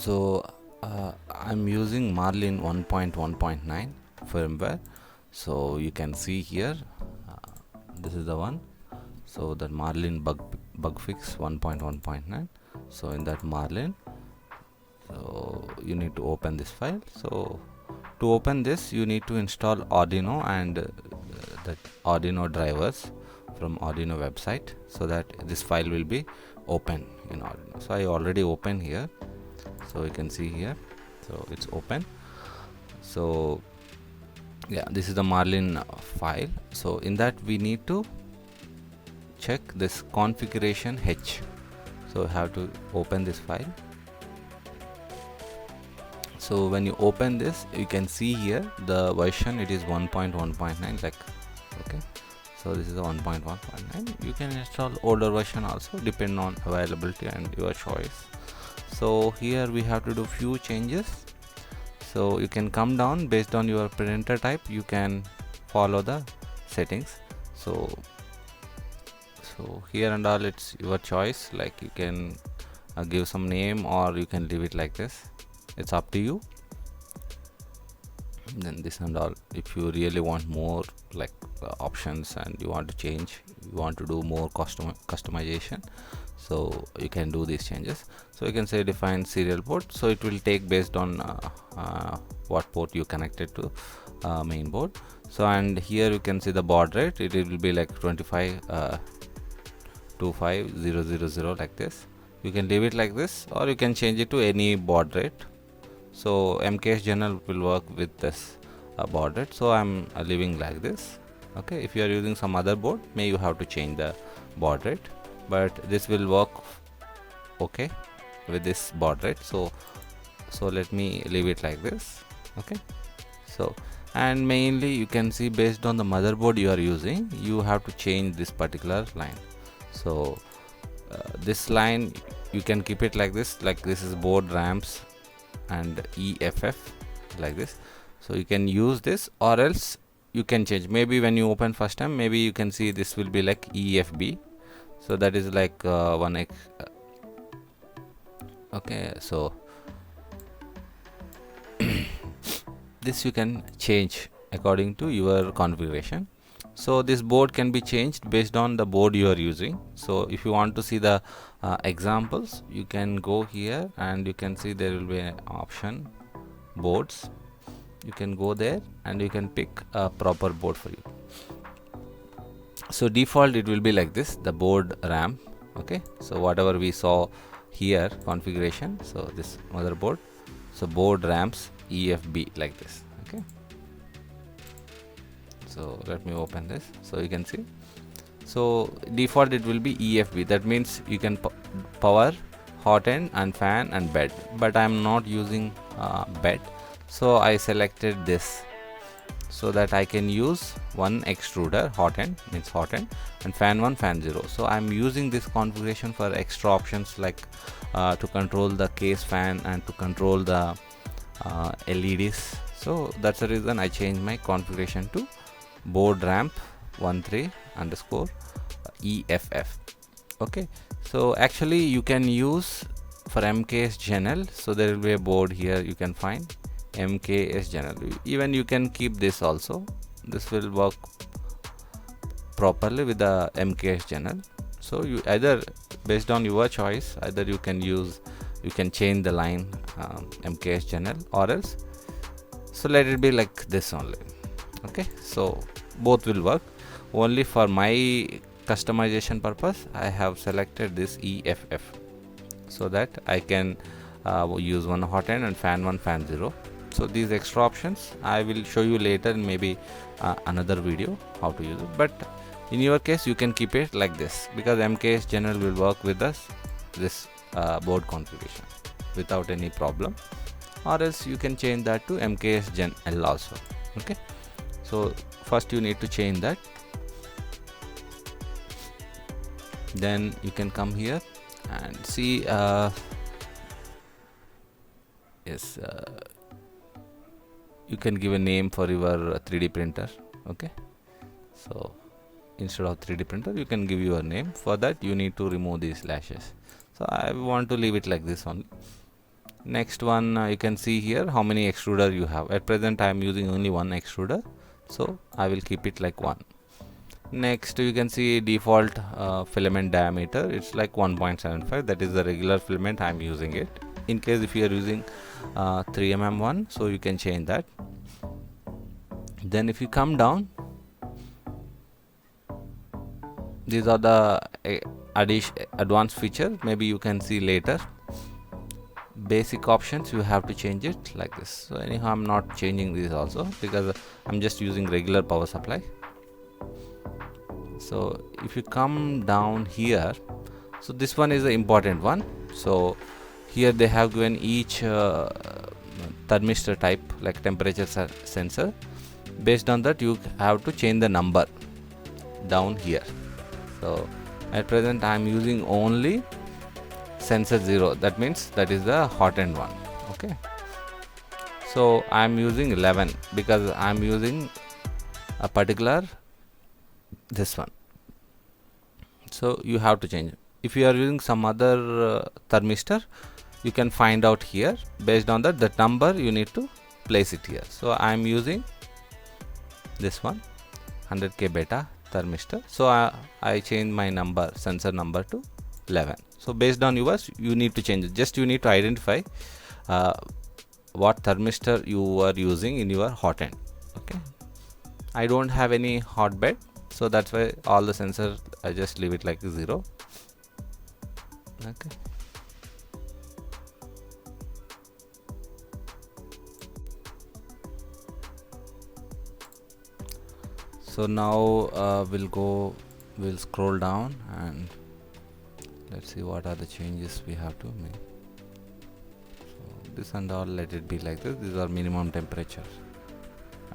So I'm using Marlin 1.1.9 firmware. So you can see here, this is the one. So that Marlin bug fix 1.1.9. So in that Marlin, so you need to open this file. So to open this, you need to install Arduino and the Arduino drivers from Arduino website, so that this file will be open in Arduino. So I already opened here, so you can see here, so it's open. So yeah, this is the Marlin file. So in that we need to check this configuration H. So have to open this file. So when you open this, you can see here the version, it is 1.1.9, like, okay. So this is the 1.1.9. You can install older version also, depend on availability and your choice. So here we have to do few changes. So you can come down based on your printer type, you can follow the settings. So here and all, it's your choice, like you can give some name or you can leave it like this, it's up to you. Then this and all, if you really want more like options and you want to change, you want to do more customization, so you can do these changes. So you can say define serial port, so it will take based on what port you connected to main board. So and here you can see the baud rate, it will be like 2525000, like this. You can leave it like this or you can change it to any baud rate. So MKS general will work with this baud rate, so I'm leaving like this. Okay, if you are using some other board, may you have to change the baud rate, but this will work okay with this baud rate. So let me leave it like this. Okay, so and mainly you can see based on the motherboard you are using, you have to change this particular line. So this line you can keep it like this is board ramps and EFF, like this. So you can use this, or else you can change. Maybe when you open first time, maybe you can see this will be like EFB, so that is like 1x. Okay, so this you can change according to your configuration. So this board can be changed based on the board you are using. So if you want to see the examples, you can go here and you can see there will be an option boards. You can go there and you can pick a proper board for you. So default it will be like this, the board RAM. Okay, so whatever we saw here configuration, so this motherboard, so board ramps EFB, like this. Okay, so let me open this, so you can see. So default it will be EFB, that means you can power, hot end and fan and bed, but I am not using bed, so I selected this so that I can use one extruder, hot end means hot end, and fan 1, fan 0. So I'm using this configuration for extra options, like to control the case fan and to control the LEDs. So that's the reason I changed my configuration to board ramp 13 underscore EFF. Okay, so actually you can use for MKS general, so there will be a board here, you can find MKS general. Even you can keep this also, this will work properly with the MKS general. So you either based on your choice, either you can use, you can change the line MKS general, or else so let it be like this only. Okay, so both will work. Only for my customization purpose I have selected this EFF, so that I can use one hot end and fan 1, fan 0. So these extra options I will show you later in maybe another video how to use it, but in your case you can keep it like this, because MKS general will work with us this board configuration without any problem, or else you can change that to MKS Gen L also. Okay, so first you need to change that, then you can come here and see yes, you can give a name for your 3D printer. Okay, so instead of 3D printer you can give your name. For that you need to remove these slashes, so I want to leave it like this only. Next one, you can see here how many extruder you have. At present I am using only one extruder, so I will keep it like 1. Next you can see default filament diameter, it's like 1.75. that is the regular filament I am using it. In case if you are using 3mm one, so you can change that. Then if you come down, these are the advanced feature, maybe you can see later. Basic options, you have to change it like this. So anyhow I'm not changing this also because I'm just using regular power supply. So if you come down here, so this one is the important one. So here they have given each thermistor type, like temperature sensor. Based on that you have to change the number down here. So at present I am using only sensor 0, that means that is the hot end one. Okay, so I am using 11 because I am using a particular this one. So you have to change it. If you are using some other thermistor, you can find out here. Based on that number you need to place it here. So I am using this one, 100K beta thermistor. So I change my number, sensor number, to 11. So based on yours you need to change it. Just you need to identify what thermistor you are using in your hot end. Okay, I don't have any hot bed, so that's why all the sensors I just leave it like 0. Okay, so now we'll scroll down and let's see what are the changes we have to make. So this and all, let it be like this. These are minimum temperature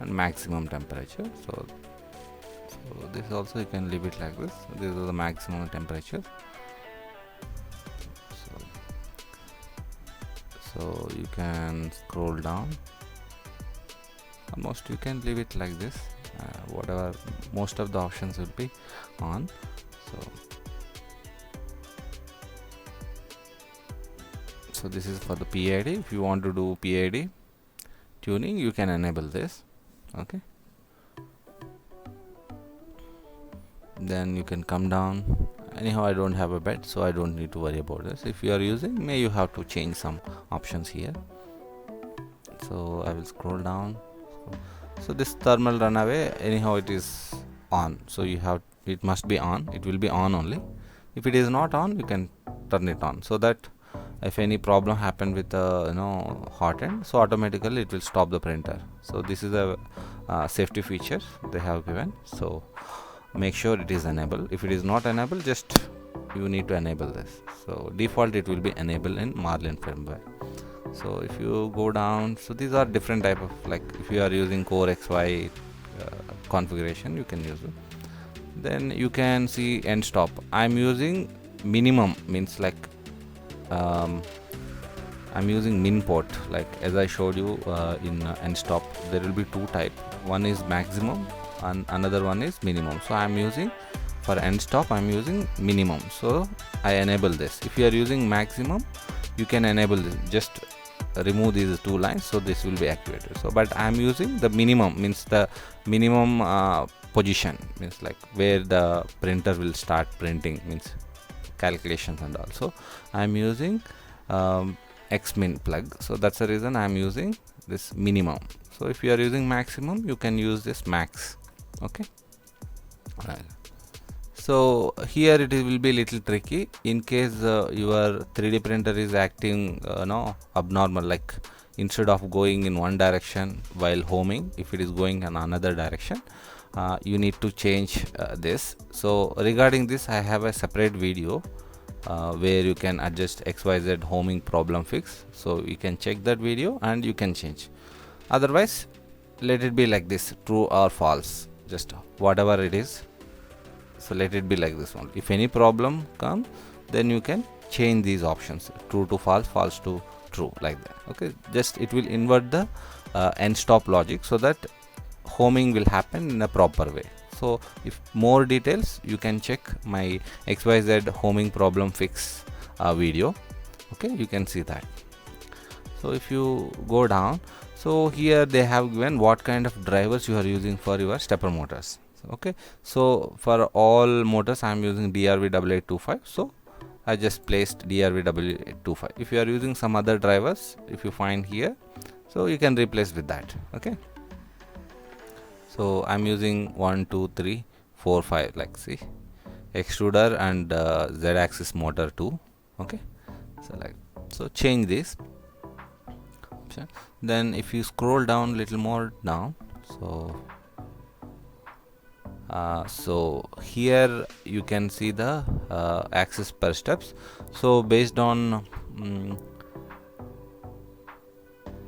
and maximum temperature. So this also you can leave it like this. These are the maximum temperature. So you can scroll down. Almost you can leave it like this. Whatever, most of the options will be on. So this is for the PID. If you want to do PID tuning, you can enable this. Okay, then you can come down. Anyhow I don't have a bed, so I don't need to worry about this. If you are using, may you have to change some options here. So I will scroll down. So this thermal runaway, anyhow it is on, so you have, it must be on, it will be on only. If it is not on, you can turn it on, so that if any problem happen with hot end, so automatically it will stop the printer. So this is a safety feature they have given, so make sure it is enabled. If it is not enabled, just you need to enable this. So default it will be enabled in Marlin firmware. So if you go down, so these are different type of, like if you are using Core XY configuration, you can use it. Then you can see end stop. I'm using minimum, means like I'm using min port, like as I showed you in end stop. There will be two type. One is maximum and another one is minimum. So I'm using, for end stop I'm using minimum, so I enable this. If you are using maximum, you can enable this, just remove these two lines, so this will be activated. So but I am using the minimum, means the minimum position, means like where the printer will start printing, means calculations and all. So I am using xmin plug, so that's the reason I am using this minimum. So if you are using maximum, you can use this max. Okay, right. So here it will be little tricky in case your 3D printer is acting abnormal, like instead of going in one direction while homing, if it is going in another direction, you need to change this. So regarding this I have a separate video where you can adjust XYZ homing problem fix, so you can check that video and you can change. Otherwise let it be like this, true or false, just whatever it is. So let it be like this one. If any problem comes, then you can change these options, true to false, false to true, like that. Okay, just it will invert the end stop logic, so that homing will happen in a proper way. So if more details, you can check my XYZ homing problem fix video. Okay, you can see that. So if you go down, so here they have given what kind of drivers you are using for your stepper motors. Okay, so for all motors I am using DRV8825, so I just placed DRV8825. If you are using some other drivers, if you find here, so you can replace with that. Okay, so I'm using 1 2 3 4 5, like see, extruder and Z-axis motor 2. Okay, so like, so change this. Then if you scroll down little more down, so here you can see the axis per steps. So based on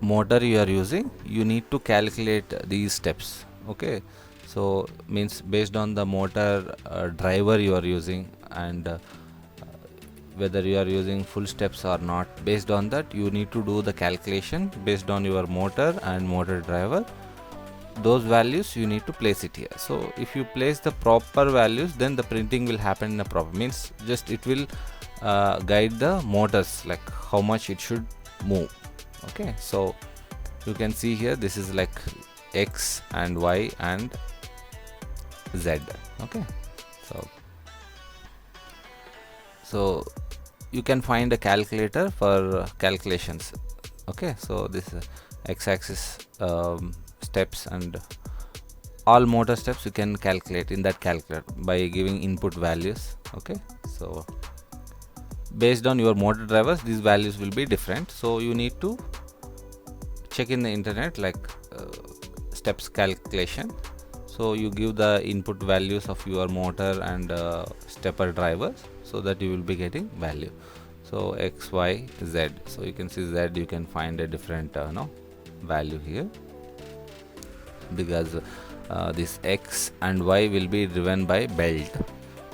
motor you are using, you need to calculate these steps. Okay, so means based on the motor driver you are using, and whether you are using full steps or not, based on that you need to do the calculation based on your motor and motor driver. Those values you need to place it here. So if you place the proper values, then the printing will happen in a proper, means just it will guide the motors like how much it should move. Okay, so you can see here this is like X and Y and Z. Okay, so you can find a calculator for calculations. Okay, so this X-axis steps and all motor steps you can calculate in that calculator by giving input values. Okay, so based on your motor drivers these values will be different, so you need to check in the internet like steps calculation. So you give the input values of your motor and stepper drivers, so that you will be getting value. So X, Y, Z, so you can see Z, you can find a different value here, because this X and Y will be driven by belt,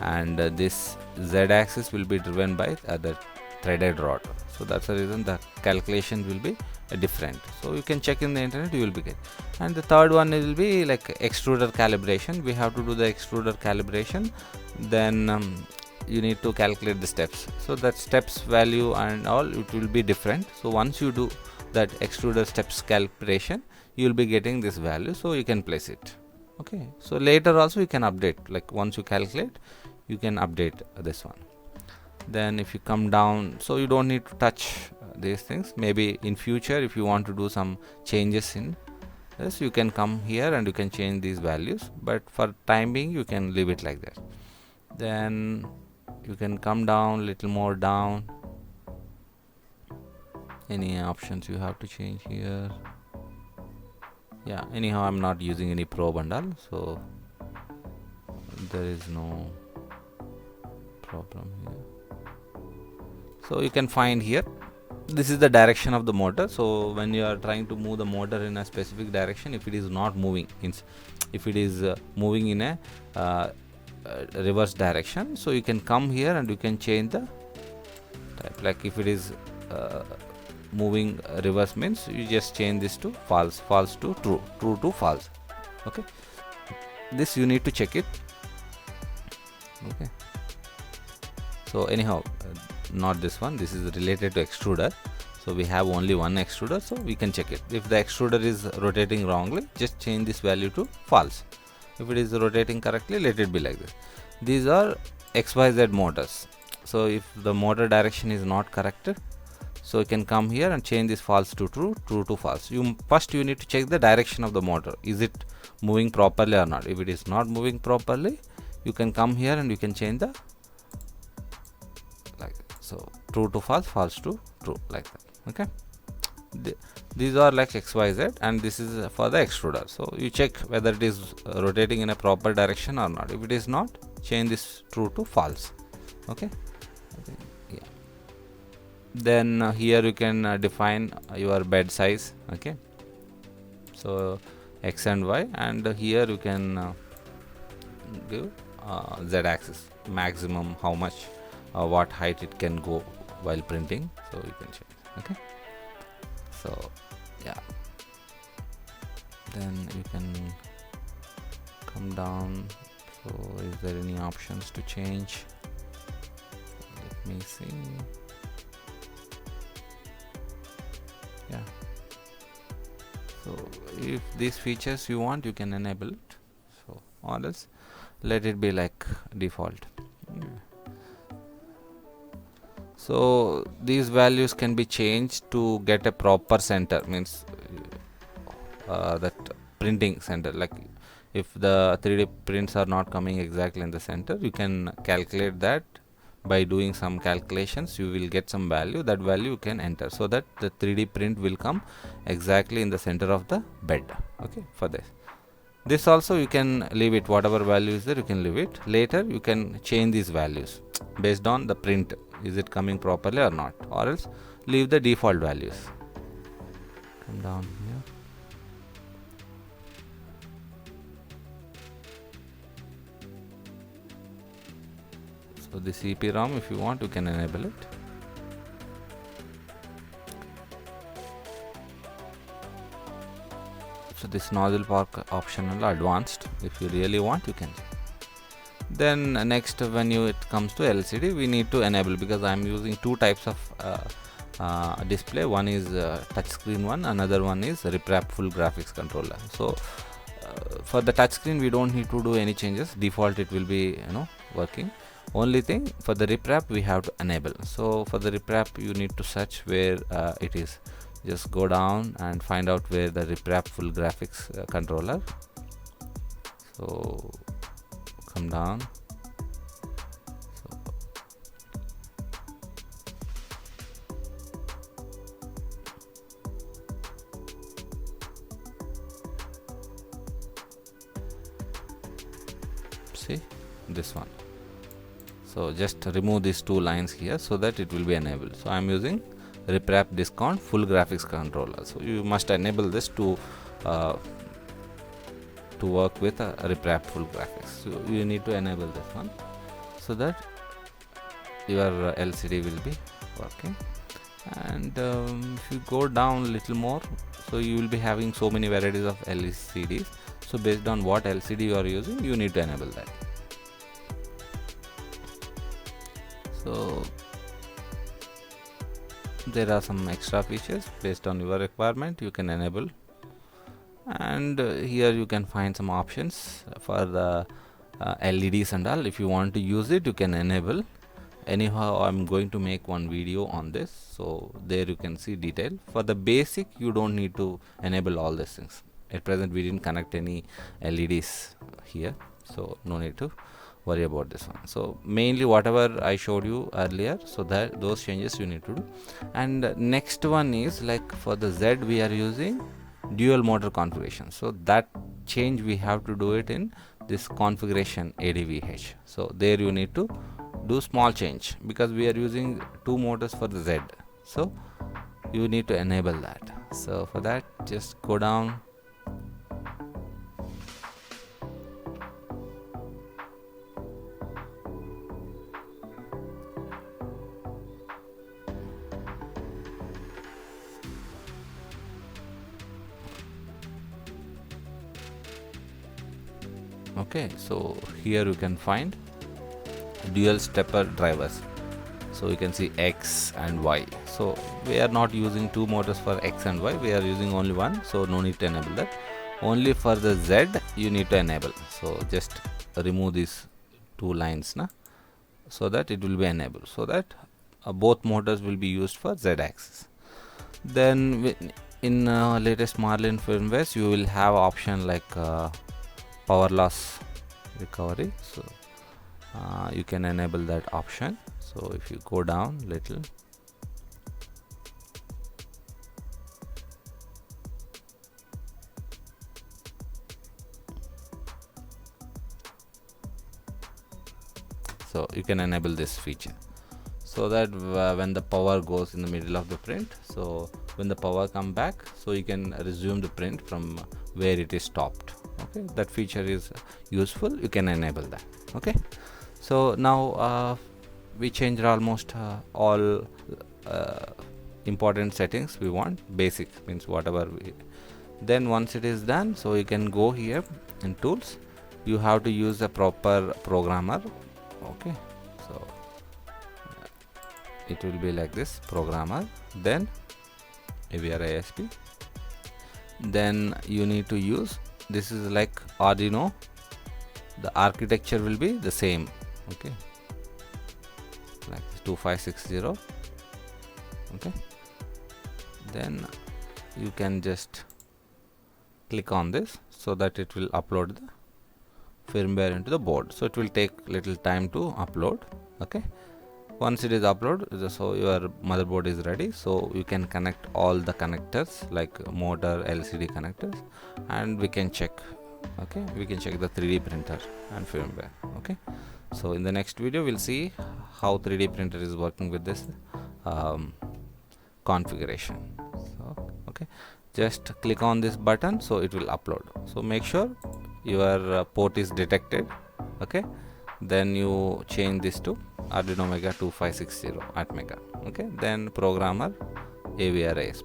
and this Z axis will be driven by the threaded rod. So that's the reason the calculation will be different. So you can check in the internet, you will be getting. And the third one will be like extruder calibration. We have to do the extruder calibration, then you need to calculate the steps. So that steps value and all, it will be different. So once you do that extruder steps calibration, you will be getting this value, so you can place it. Okay, so later also you can update, like once you calculate you can update this one. Then if you come down, so you don't need to touch these things. Maybe in future if you want to do some changes in this, you can come here and you can change these values, but for time being you can leave it like that. Then you can come down, little more down, any options you have to change here. Yeah, anyhow I'm not using any probe and all, so there is no problem here. So you can find here, this is the direction of the motor. So when you are trying to move the motor in a specific direction, if it is not moving, means if it is moving in a reverse direction, so you can come here and you can change the type. Like if it is moving reverse, means you just change this to false, false to true, true to false. Okay, this you need to check it. Okay, so anyhow not this one, this is related to extruder, so we have only one extruder, so we can check it. If the extruder is rotating wrongly, just change this value to false. If it is rotating correctly, let it be like this. These are XYZ motors, so if the motor direction is not corrected, so you can come here and change this false to true, true to false. First you need to check the direction of the motor, is it moving properly or not. If it is not moving properly, you can come here and you can change the like that. So true to false, false to true, like that. Okay, these are like XYZ, and this is for the extruder. So you check whether it is rotating in a proper direction or not. If it is not, change this true to false. Okay, yeah. Then here you can define your bed size. Okay, so X and Y, and here you can give Z axis maximum, how much what height it can go while printing, so you can change. Okay, so yeah, then you can come down. So is there any options to change? Let me see. Yeah, so if these features you want, you can enable it, so or else let it be like default. So these values can be changed to get a proper center, means that printing center. Like if the 3D prints are not coming exactly in the center, you can calculate that by doing some calculations. You will get some value, that value you can enter, so that the 3D print will come exactly in the center of the bed. Okay, for this also you can leave it, whatever value is there you can leave it. Later you can change these values based on the print, is it coming properly or not, or else leave the default values. Come down here. So the EEPROM, if you want, you can enable it. So this nozzle park optional advanced, if you really want you can. Then next, when it comes to LCD, we need to enable, because I am using two types of display. One is touchscreen one, another one is RipRap full graphics controller. So for the touchscreen we don't need to do any changes, default it will be working. Only thing, for the RipRap we have to enable. So for the RipRap you need to search where it is. Just go down and find out where the RipRap full graphics controller. So come down. See this one. So just remove these two lines here so that it will be enabled. So I am using RipRap discount full graphics controller. So you must enable this to work with RipRap full graphics. So you need to enable this one so that your LCD will be working. And if you go down a little more, so you will be having so many varieties of LCDs. So based on what LCD you are using, you need to enable that. So there are some extra features based on your requirement, you can enable. And here you can find some options for the LEDs and all. If you want to use it, you can enable. Anyhow, I'm going to make one video on this, so there you can see detail. For the basic, you don't need to enable all these things. At present we didn't connect any LEDs here, so no need to worry about this one. So mainly whatever I showed you earlier, so that those changes you need to do. And next one is, like for the Z we are using dual motor configuration, so that change we have to do it in this configuration ADVH. So there you need to do small change, because we are using two motors for the Z, so you need to enable that. So for that, just go down. Okay, so here you can find dual stepper drivers. So you can see X and Y. So we are not using two motors for X and Y, we are using only one, so no need to enable that. Only for the Z you need to enable. So just remove these two lines so that it will be enabled, so that both motors will be used for Z axis. Then in latest Marlin firmwares, you will have option like power loss recovery. So you can enable that option. So if you go down little, so you can enable this feature, so that when the power goes in the middle of the print, so when the power come back, so you can resume the print from where it is stopped. Okay, that feature is useful, you can enable that. Okay, so now we changed almost all important settings we want. Basic means whatever we, then once it is done, so you can go here in tools, you have to use a proper programmer. Okay, so it will be like this, programmer. Then AVR ISP. Then you need to use, this is like Arduino, the architecture will be the same, okay, like 2560. Okay, then you can just click on this so that it will upload the firmware into the board. So it will take little time to upload. Okay, once it is uploaded, so your motherboard is ready, so you can connect all the connectors like motor, LCD connectors, and we can check. Okay, we can check the 3D printer and firmware. Okay, so in the next video we'll see how 3D printer is working with this configuration. So okay, just click on this button, so it will upload. So make sure your port is detected. Okay, then you change this to Arduino Mega 2560 at Mega. Okay, then programmer AVR ISP,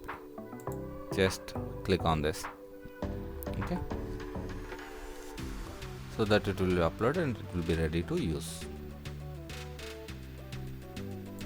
just click on this. Okay, so that it will be uploaded and it will be ready to use.